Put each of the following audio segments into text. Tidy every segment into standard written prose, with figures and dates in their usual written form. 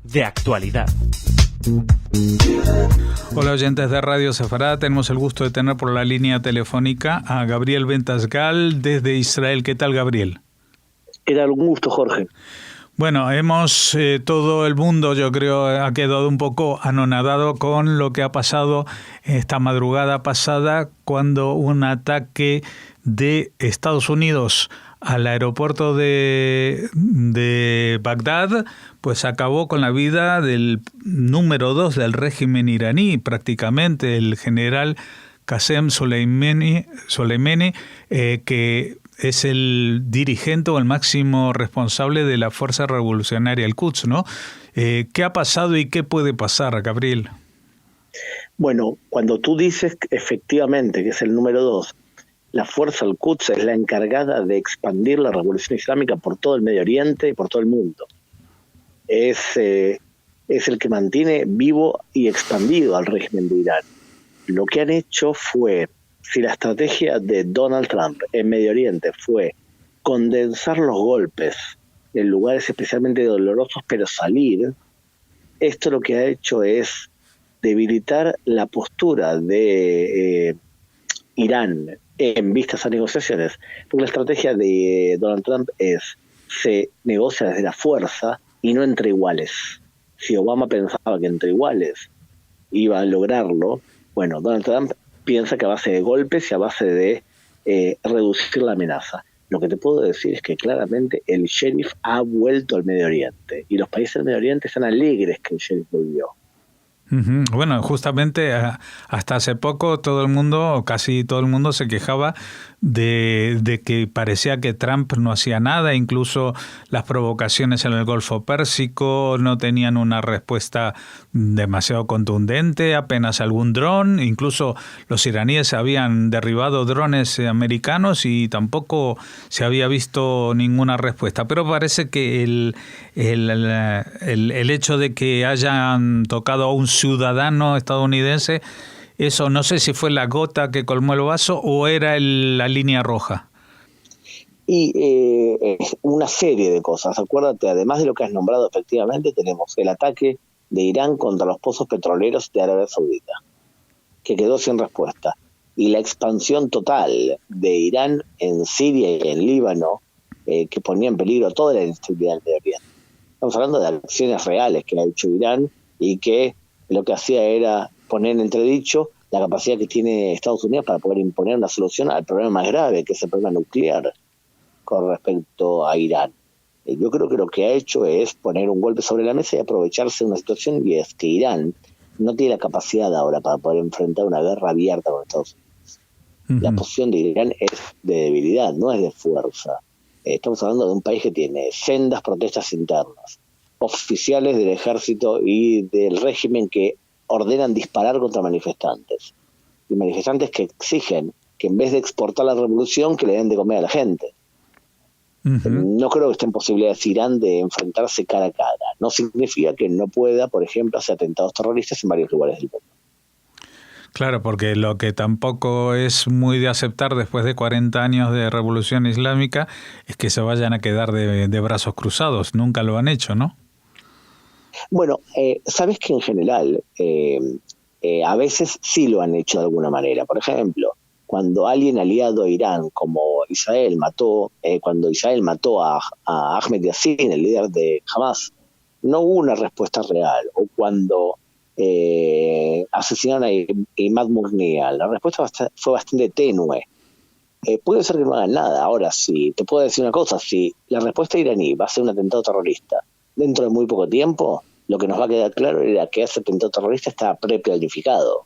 De actualidad. Hola oyentes de Radio Sefará, tenemos el gusto de tener por la línea telefónica a Gabriel Ventasgal desde Israel. ¿Qué tal, Gabriel? ¿Qué tal? Un gusto, Jorge. Bueno, todo el mundo, yo creo, ha quedado un poco anonadado con lo que ha pasado esta madrugada pasada cuando un ataque de Estados Unidos al aeropuerto de Bagdad, pues acabó con la vida del número 2 del régimen iraní, prácticamente el general Qasem Soleimani, que es el dirigente o el máximo responsable de la Fuerza Revolucionaria al Quds, ¿no? ¿Qué ha pasado y qué puede pasar, Gabriel? Bueno, cuando tú dices efectivamente que es el número 2, la Fuerza al-Quds es la encargada de expandir la revolución islámica por todo el Medio Oriente y por todo el mundo. Es el que mantiene vivo y expandido al régimen de Irán. Lo que han hecho fue, si la estrategia de Donald Trump en Medio Oriente fue condensar los golpes en lugares especialmente dolorosos, pero salir, esto lo que ha hecho es debilitar la postura de Irán en vistas a negociaciones, porque la estrategia de Donald Trump se negocia desde la fuerza y no entre iguales. Si Obama pensaba que entre iguales iba a lograrlo, bueno, Donald Trump piensa que a base de golpes y a base de reducir la amenaza. Lo que te puedo decir es que claramente el sheriff ha vuelto al Medio Oriente y los países del Medio Oriente están alegres que el sheriff volvió. Bueno, justamente hasta hace poco todo el mundo, o casi todo el mundo, se quejaba de que parecía que Trump no hacía nada, incluso las provocaciones en el Golfo Pérsico no tenían una respuesta demasiado contundente, apenas algún dron, incluso los iraníes habían derribado drones americanos y tampoco se había visto ninguna respuesta. Pero parece que el hecho de que hayan tocado a un ciudadano estadounidense, eso no sé si fue la gota que colmó el vaso o era la línea roja. Y es una serie de cosas. Acuérdate, además de lo que has nombrado, efectivamente tenemos el ataque de Irán contra los pozos petroleros de Arabia Saudita, que quedó sin respuesta, y la expansión total de Irán en Siria y en Líbano, que ponía en peligro toda la inestabilidad del Medio Oriente. Estamos hablando de acciones reales que ha hecho Irán y que lo que hacía era poner en entredicho la capacidad que tiene Estados Unidos para poder imponer una solución al problema más grave, que es el problema nuclear con respecto a Irán. Yo creo que lo que ha hecho es poner un golpe sobre la mesa y aprovecharse de una situación, y es que Irán no tiene la capacidad ahora para poder enfrentar una guerra abierta con Estados Unidos. La posición de Irán es de debilidad, no es de fuerza. Estamos hablando de un país que tiene sendas protestas internas, oficiales del ejército y del régimen que ordenan disparar contra manifestantes, y manifestantes que exigen que en vez de exportar la revolución, que le den de comer a la gente. No creo que esté en posibilidades Irán de enfrentarse cara a cara. No significa que no pueda, por ejemplo, hacer atentados terroristas en varios lugares del mundo. Claro, porque lo que tampoco es muy de aceptar después de 40 años de revolución islámica es que se vayan a quedar de brazos cruzados. Nunca lo han hecho, ¿no? Bueno, sabes que en general a veces sí lo han hecho de alguna manera. Por ejemplo, cuando alguien aliado a Irán, como Israel, cuando Israel mató a Ahmed Yassin, el líder de Hamas, no hubo una respuesta real. O cuando asesinaron a Imad Mughniyeh, la respuesta fue bastante tenue. Puede ser que no hagan nada. Ahora, sí, te puedo decir una cosa: si la respuesta iraní va a ser un atentado terrorista dentro de muy poco tiempo, lo que nos va a quedar claro era que ese atentado terrorista está preplanificado.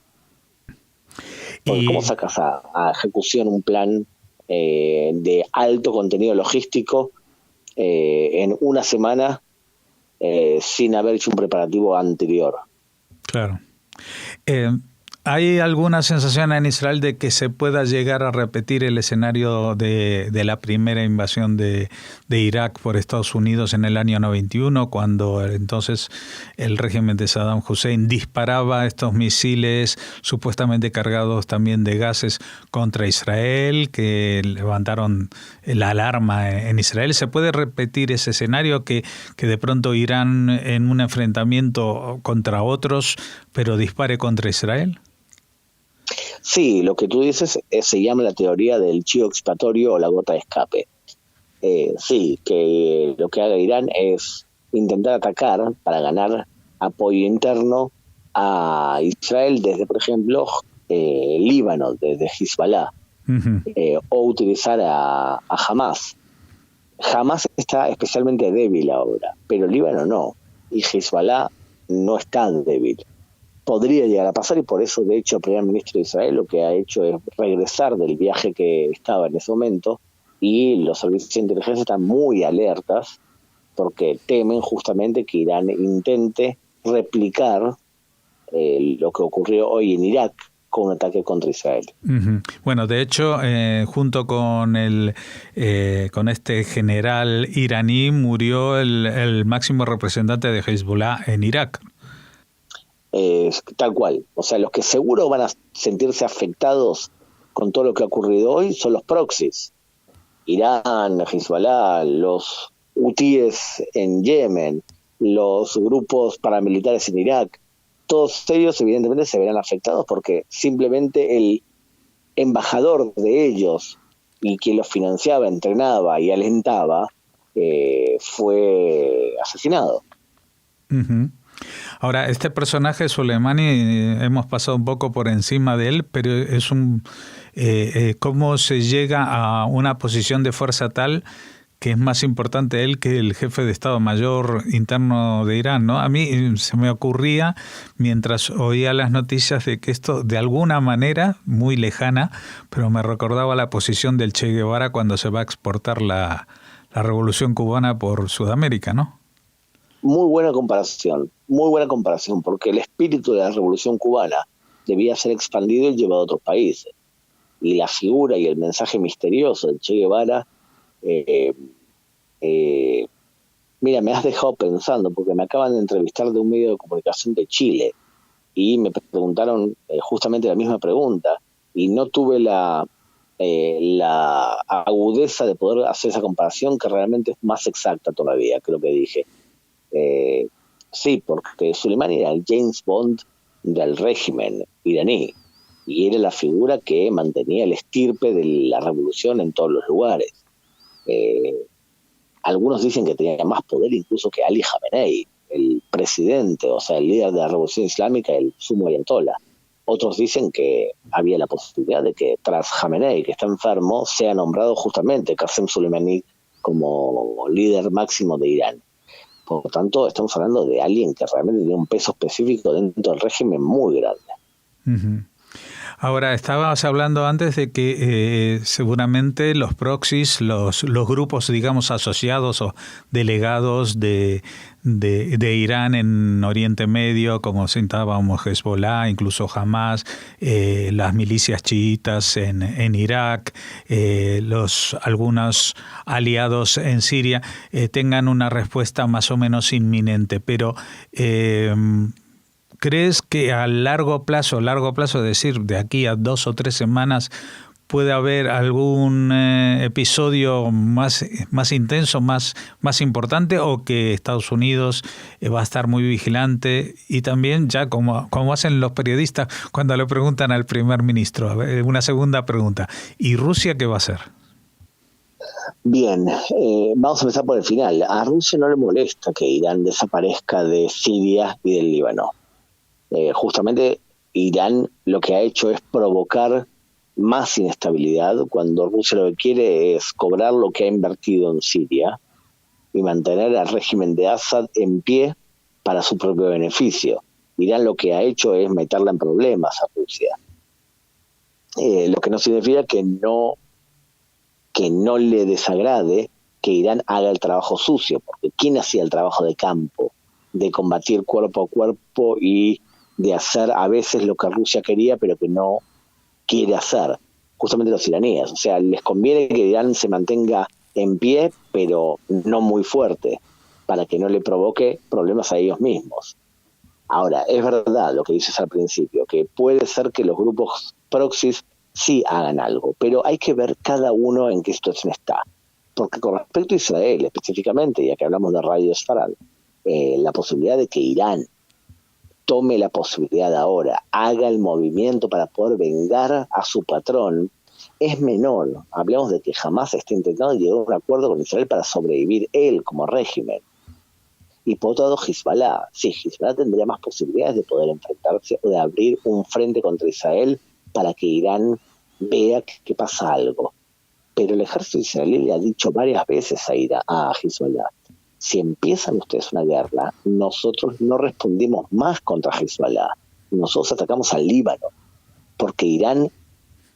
Porque ¿cómo sacas a ejecución un plan de alto contenido logístico en una semana sin haber hecho un preparativo anterior? Claro. ¿Hay alguna sensación en Israel de que se pueda llegar a repetir el escenario de la primera invasión de Irak por Estados Unidos en el año 91, cuando entonces el régimen de Saddam Hussein disparaba estos misiles supuestamente cargados también de gases contra Israel, que levantaron la alarma en Israel? ¿Se puede repetir ese escenario que de pronto Irán en un enfrentamiento contra otros, pero dispare contra Israel? Sí, lo que tú dices se llama la teoría del chivo expiatorio o la gota de escape. Sí, que lo que haga Irán es intentar atacar para ganar apoyo interno a Israel desde, por ejemplo, Líbano, desde Hezbollah, o utilizar a Hamas. Hamas está especialmente débil ahora, pero Líbano no, y Hezbollah no está débil. Podría llegar a pasar, y por eso, de hecho, el primer ministro de Israel lo que ha hecho es regresar del viaje que estaba en ese momento, y los servicios de inteligencia están muy alertas porque temen justamente que Irán intente replicar lo que ocurrió hoy en Irak con un ataque contra Israel. Bueno, de hecho, junto con con este general iraní murió el máximo representante de Hezbollah en Irak. Tal cual. O sea, los que seguro van a sentirse afectados con todo lo que ha ocurrido hoy son los proxies. Irán, Hezbollah, los hutíes en Yemen, los grupos paramilitares en Irak. Todos ellos evidentemente se verán afectados porque simplemente el embajador de ellos y quien los financiaba, entrenaba y alentaba fue asesinado. Ahora, este personaje Soleimani, hemos pasado un poco por encima de él, pero es cómo se llega a una posición de fuerza tal que es más importante él que el jefe de Estado Mayor interno de Irán, ¿no? A mí se me ocurría, mientras oía las noticias, de que esto, de alguna manera, muy lejana, pero me recordaba la posición del Che Guevara cuando se va a exportar la Revolución Cubana por Sudamérica, ¿no? Muy buena comparación, porque el espíritu de la Revolución Cubana debía ser expandido y llevado a otros países. Y la figura y el mensaje misterioso del Che Guevara, mira, me has dejado pensando, porque me acaban de entrevistar de un medio de comunicación de Chile y me preguntaron justamente la misma pregunta, y no tuve la agudeza de poder hacer esa comparación, que realmente es más exacta todavía que lo que dije. Sí, porque Soleimani era el James Bond del régimen iraní y era la figura que mantenía el estirpe de la revolución en todos los lugares. Algunos dicen que tenía más poder incluso que Ali Khamenei, el presidente, o sea, el líder de la revolución islámica, el sumo ayatollah. Otros dicen que había la posibilidad de que tras Khamenei, que está enfermo, sea nombrado justamente Qasem Soleimani como líder máximo de Irán. Por lo tanto, estamos hablando de alguien que realmente tiene un peso específico dentro del régimen muy grande. Ahora, estabas hablando antes de que seguramente los proxies, los grupos, digamos, asociados o delegados de Irán en Oriente Medio, como citábamos Hezbollah, incluso Hamas, las milicias chiitas en Irak, algunos aliados en Siria, tengan una respuesta más o menos inminente. Pero ¿crees que a largo plazo, es decir, de aquí a 2 o 3 semanas, puede haber algún episodio más intenso, más importante, o que Estados Unidos va a estar muy vigilante? Y también, ya como hacen los periodistas cuando le preguntan al primer ministro, una segunda pregunta, ¿y Rusia qué va a hacer? Bien, vamos a empezar por el final. A Rusia no le molesta que Irán desaparezca de Siria y del Líbano. Justamente Irán lo que ha hecho es provocar más inestabilidad, cuando Rusia lo que quiere es cobrar lo que ha invertido en Siria y mantener al régimen de Assad en pie para su propio beneficio. Irán lo que ha hecho es meterla en problemas a Rusia, lo que no significa que no le desagrade que Irán haga el trabajo sucio, porque ¿quién hacía el trabajo de campo, de combatir cuerpo a cuerpo y de hacer a veces lo que Rusia quería, pero que no quiere hacer, justamente los iraníes. O sea, les conviene que Irán se mantenga en pie, pero no muy fuerte, para que no le provoque problemas a ellos mismos. Ahora, es verdad lo que dices al principio, que puede ser que los grupos proxies sí hagan algo, pero hay que ver cada uno en qué situación está. Porque con respecto a Israel específicamente, ya que hablamos de Radio Sfarad, la posibilidad de que Irán tome la posibilidad ahora, haga el movimiento para poder vengar a su patrón, es menor. Hablamos de que jamás está intentando llegar a un acuerdo con Israel para sobrevivir él como régimen. Y por otro lado, Hezbollah. Sí, Hezbollah tendría más posibilidades de poder enfrentarse o de abrir un frente contra Israel para que Irán vea que pasa algo. Pero el ejército israelí le ha dicho varias veces a Hezbollah: si empiezan ustedes una guerra, nosotros no respondimos más contra Hezbollah. Nosotros atacamos al Líbano, porque Irán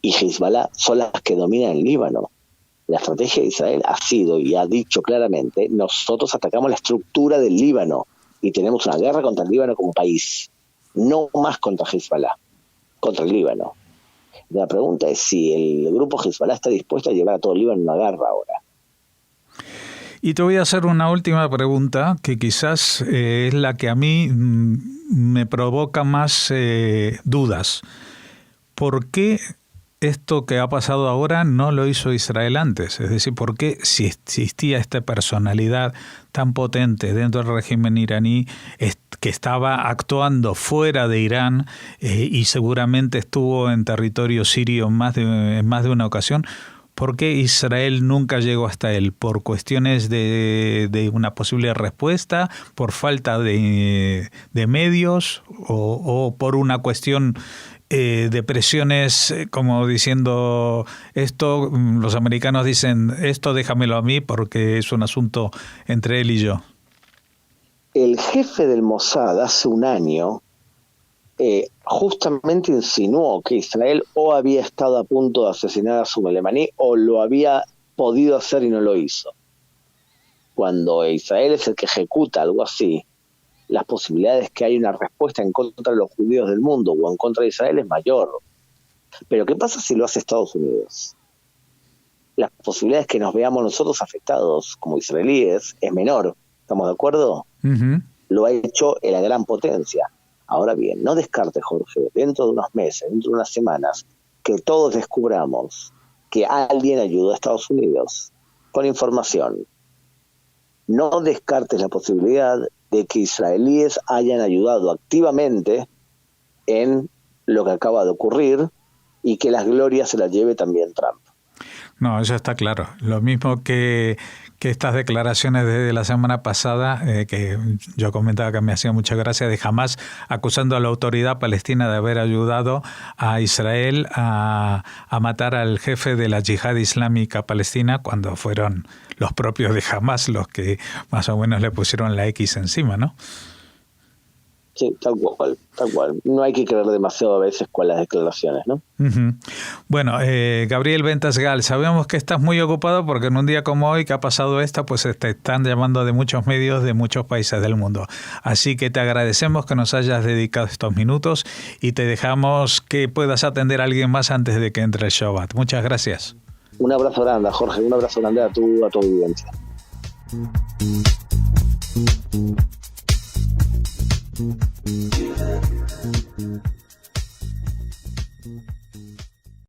y Hezbollah son las que dominan el Líbano. La estrategia de Israel ha sido y ha dicho claramente: nosotros atacamos la estructura del Líbano y tenemos una guerra contra el Líbano como país, no más contra Hezbollah, contra el Líbano. La pregunta es si el grupo Hezbollah está dispuesto a llevar a todo el Líbano a una guerra ahora. Y te voy a hacer una última pregunta que quizás es la que a mí me provoca más dudas. ¿Por qué esto que ha pasado ahora no lo hizo Israel antes? Es decir, ¿por qué si existía esta personalidad tan potente dentro del régimen iraní que estaba actuando fuera de Irán y seguramente estuvo en territorio sirio en más de una ocasión? ¿Por qué Israel nunca llegó hasta él? ¿Por cuestiones de una posible respuesta? ¿Por falta de medios? ¿O por una cuestión de presiones, como diciendo esto, los americanos dicen esto déjamelo a mí porque es un asunto entre él y yo? El jefe del Mossad hace un año justamente insinuó que Israel o había estado a punto de asesinar a Soleimani o lo había podido hacer y no lo hizo. Cuando Israel es el que ejecuta algo así, las posibilidades que hay una respuesta en contra de los judíos del mundo o en contra de Israel es mayor. Pero ¿qué pasa si lo hace Estados Unidos? Las posibilidades que nos veamos nosotros afectados como israelíes es menor. ¿Estamos de acuerdo? Uh-huh. Lo ha hecho en la gran potencia. Ahora bien, no descarte, Jorge, dentro de unos meses, dentro de unas semanas, que todos descubramos que alguien ayudó a Estados Unidos con información. No descartes la posibilidad de que israelíes hayan ayudado activamente en lo que acaba de ocurrir y que las glorias se las lleve también Trump. No, eso está claro. Lo mismo que estas declaraciones desde la semana pasada, que yo comentaba que me hacía mucha gracia, de Hamás acusando a la autoridad palestina de haber ayudado a Israel a matar al jefe de la yihad islámica palestina, cuando fueron los propios de Hamás los que más o menos le pusieron la X encima, ¿no? Sí, tal cual. No hay que creer demasiado a veces con las declaraciones, ¿no? Uh-huh. Bueno, Gabriel Ventasgal, sabemos que estás muy ocupado porque en un día como hoy que ha pasado esta, pues te están llamando de muchos medios de muchos países del mundo. Así que te agradecemos que nos hayas dedicado estos minutos y te dejamos que puedas atender a alguien más antes de que entre el Shabbat. Muchas gracias. Un abrazo grande, Jorge. Un abrazo grande a tu audiencia. Thank you.